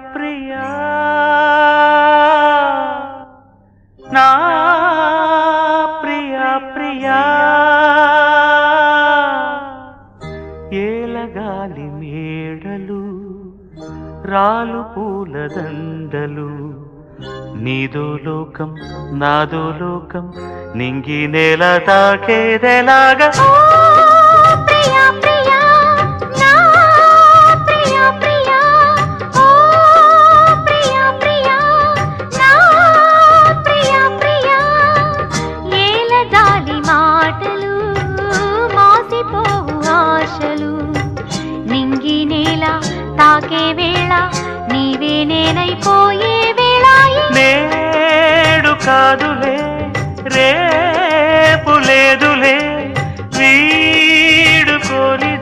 ప్రియా నా ప్రియా ప్రియా ఏలగాలి మేడలు రాలు పూల దండలు నీదో లోకం నాదో లోకం నింగి నేల తాకేదెలాగా నింగి నేల తాకే వేళ నీవే నేనైపోయే వేళ నేడు కాదులే రే